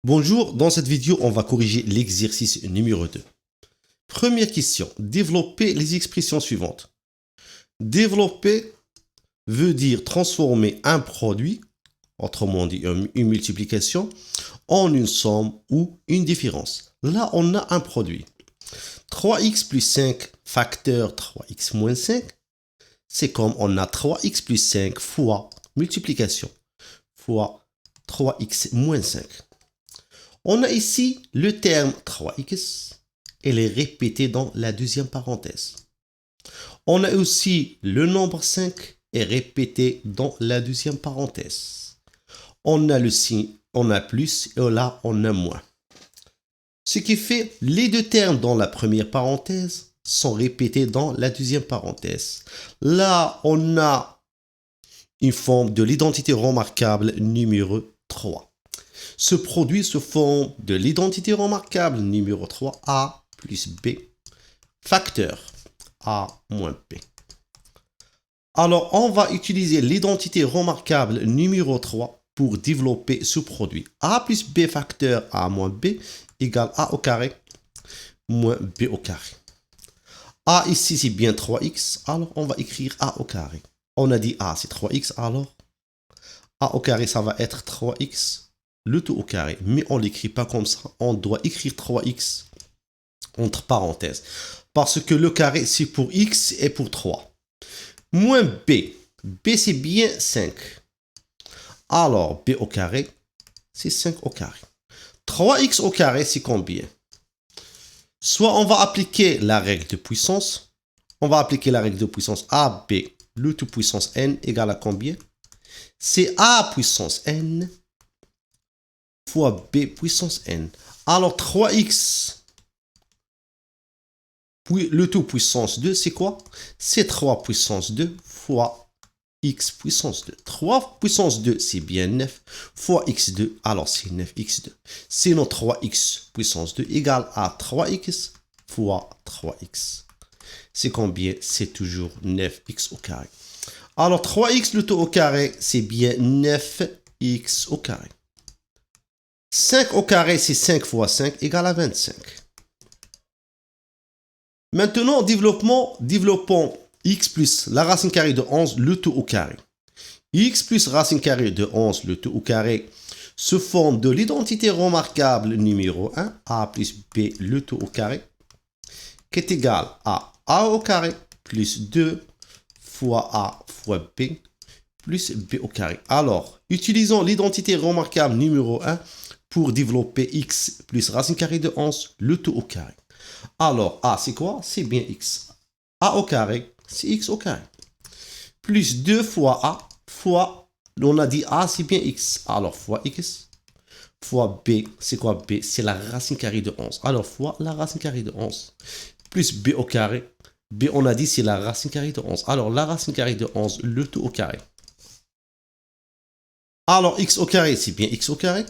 Bonjour, dans cette vidéo, on va corriger l'exercice numéro 2. Première question, développer les expressions suivantes. Développer veut dire transformer un produit, autrement dit une multiplication, en une somme ou une différence. Là, on a un produit. 3x plus 5 facteur 3x moins 5, c'est comme on a 3x plus 5 fois multiplication fois 3x moins 5. On a ici le terme 3x, elle est répétée dans la deuxième parenthèse. On a aussi le nombre 5 est répété dans la deuxième parenthèse. On a le signe, on a plus et là on a moins. Ce qui fait les deux termes dans la première parenthèse sont répétés dans la deuxième parenthèse. Là, on a une forme de l'identité remarquable numéro 3. Ce produit se forme de l'identité remarquable numéro 3, A plus B, facteur A moins B. Alors, on va utiliser l'identité remarquable numéro 3 pour développer ce produit. A plus B facteur A moins B égale A au carré moins B au carré. A ici, c'est bien 3x, alors on va écrire A au carré. On a dit A, c'est 3x, alors A au carré, ça va être 3x. Le tout au carré, mais on ne l'écrit pas comme ça. On doit écrire 3x entre parenthèses. Parce que le carré, c'est pour x et pour 3. Moins b. B, c'est bien 5. Alors, b au carré, c'est 5 au carré. 3x au carré, c'est combien? Soit on va appliquer la règle de puissance. On va appliquer la règle de puissance AB, le tout puissance n, égale à combien? C'est a puissance n fois b puissance n. Alors 3x, puis le tout puissance 2, c'est quoi? C'est 3 puissance 2 fois x puissance 2. 3 puissance 2, c'est bien 9 fois x2, alors c'est 9x2. Sinon 3x puissance 2 égale à 3x fois 3x. C'est combien? C'est toujours 9x au carré. Alors 3x le tout au carré, c'est bien 9x au carré. 5 au carré, c'est 5 fois 5 égale à 25. Maintenant, développons x plus la racine carrée de 11, le tout au carré. X plus racine carrée de 11, le tout au carré, se forme de l'identité remarquable numéro 1, a plus b, le tout au carré, qui est égal à a au carré plus 2 fois a fois b plus b au carré. Alors, utilisons l'identité remarquable numéro 1 pour développer x plus racine carrée de 11, le tout au carré. Alors, a, c'est quoi? C'est bien x. A au carré, c'est x au carré. Plus 2 fois a, fois, on a dit a, c'est bien x. Alors, fois x, fois b, c'est quoi b? C'est la racine carrée de 11. Alors, fois la racine carrée de 11. Plus b au carré. B, on a dit, c'est la racine carrée de 11. Alors, la racine carrée de 11, le tout au carré. Alors, x au carré, c'est bien x au carré.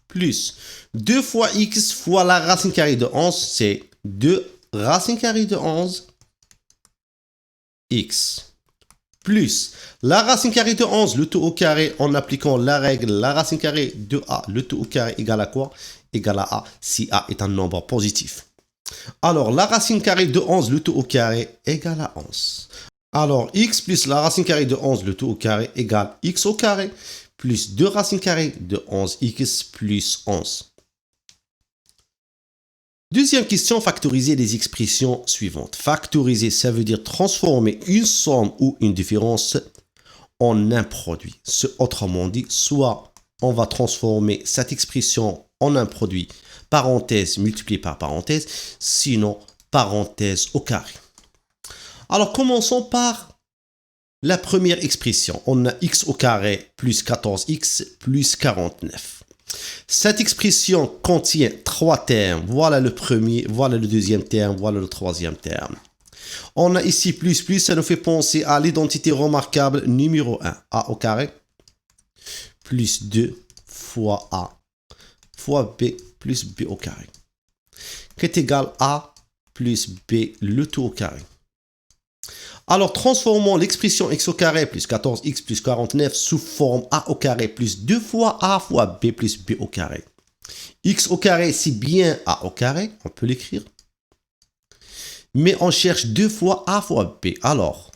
Plus 2 fois x fois la racine carrée de 11, c'est 2 racine carrée de 11 x. Plus la racine carrée de 11, le tout au carré, en appliquant la règle, la racine carrée de a, le tout au carré égale à quoi? Égale à a, si a est un nombre positif. Alors, la racine carrée de 11, le tout au carré, égale à 11. Alors, x plus la racine carrée de 11, le tout au carré, égale x au carré, plus 2 racines carrées de 11x plus 11. Deuxième question, factoriser les expressions suivantes. Factoriser, ça veut dire transformer une somme ou une différence en un produit. Autrement dit, soit on va transformer cette expression en un produit, parenthèse multiplié par parenthèse, sinon parenthèse au carré. Alors, commençons par la première expression. On a x au carré plus 14x plus 49. Cette expression contient 3 termes. Voilà le premier, voilà le deuxième terme, voilà le troisième terme. On a ici plus, ça nous fait penser à l'identité remarquable numéro 1. A au carré plus 2 fois A fois B plus B au carré. Qui est égal à A plus B le tout au carré. Alors, transformons l'expression x au carré plus 14x plus 49 sous forme a au carré plus 2 fois a fois b plus b au carré. x au carré, c'est bien a au carré, on peut l'écrire. Mais on cherche 2 fois a fois b. Alors,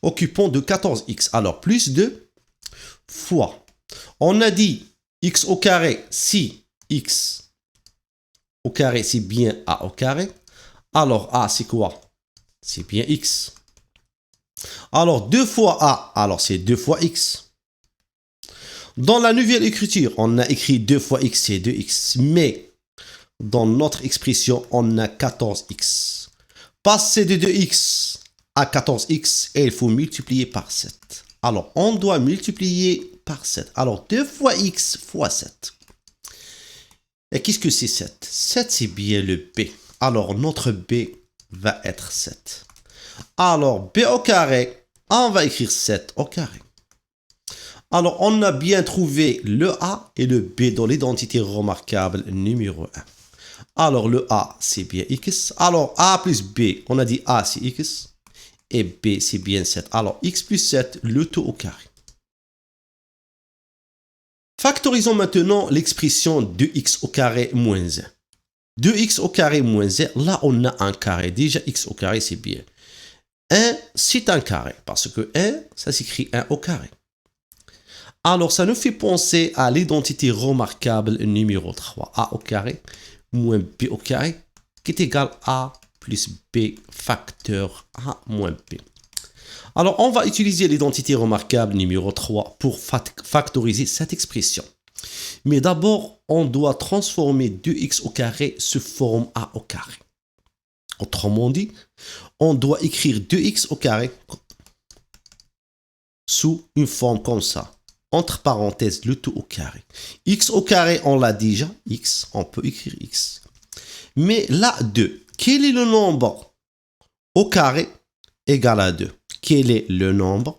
occupons de 14x. Alors, plus 2 fois. On a dit x au carré, si x au carré, c'est bien a au carré. Alors, a, c'est quoi? C'est bien x. Alors, 2 fois a, alors c'est 2 fois x. Dans la nouvelle écriture, on a écrit 2 fois x, c'est 2x. Mais dans notre expression, on a 14x. Passer de 2x à 14x, et il faut multiplier par 7. Alors, on doit multiplier par 7. Alors, 2 fois x fois 7. Et qu'est-ce que c'est 7? 7, c'est bien le b. Alors, notre b va être 7. Alors, b au carré, on va écrire 7 au carré. Alors, on a bien trouvé le a et le b dans l'identité remarquable numéro 1. Alors, le a, c'est bien x. Alors, a plus b, on a dit a, c'est x. Et b, c'est bien 7. Alors, x plus 7, le tout au carré. Factorisons maintenant l'expression 2x au carré moins 1. 2x au carré moins 1, là, on a un carré. Déjà, x au carré, c'est bien. 1, c'est un carré, parce que 1, ça s'écrit 1 au carré. Alors, ça nous fait penser à l'identité remarquable numéro 3. A au carré moins b au carré, qui est égal à plus b facteur a moins b. Alors, on va utiliser l'identité remarquable numéro 3 pour factoriser cette expression. Mais d'abord, on doit transformer 2x au carré sous forme a au carré. Autrement dit, on doit écrire 2x au carré sous une forme comme ça. Entre parenthèses, le tout au carré. X au carré, on l'a déjà. X, on peut écrire X. Mais là, 2. Quel est le nombre au carré égal à 2? Quel est le nombre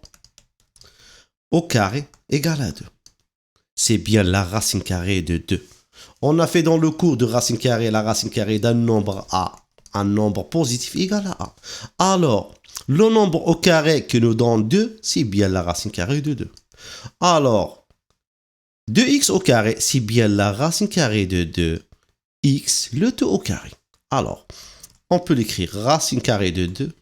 au carré égal à 2? C'est bien la racine carrée de 2. On a fait dans le cours de racine carrée la racine carrée d'un nombre A. Un nombre positif égal à A. Alors, le nombre au carré qui nous donne 2, c'est bien la racine carrée de 2. Alors, 2x au carré, c'est bien la racine carrée de 2x, le tout au carré. Alors, on peut l'écrire racine carrée de 2,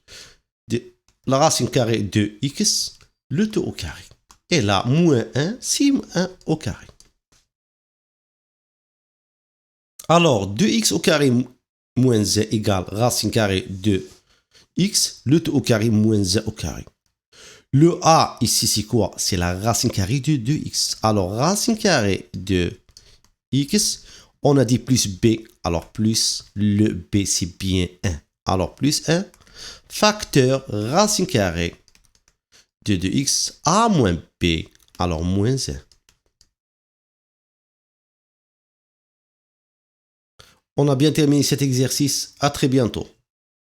la racine carrée de x, le tout au carré. Et là, moins 1, c'est 1 au carré. Alors, 2x au carré moins 1 égale racine carrée de x, le tout au carré moins 1 au carré. Le a ici, c'est quoi? C'est la racine carrée de 2x. Alors, racine carrée de x, on a dit plus b. Alors, plus le b, c'est bien 1. Alors, plus 1, facteur racine carrée de 2x a moins b. Alors, moins 1. On a bien terminé cet exercice. À très bientôt.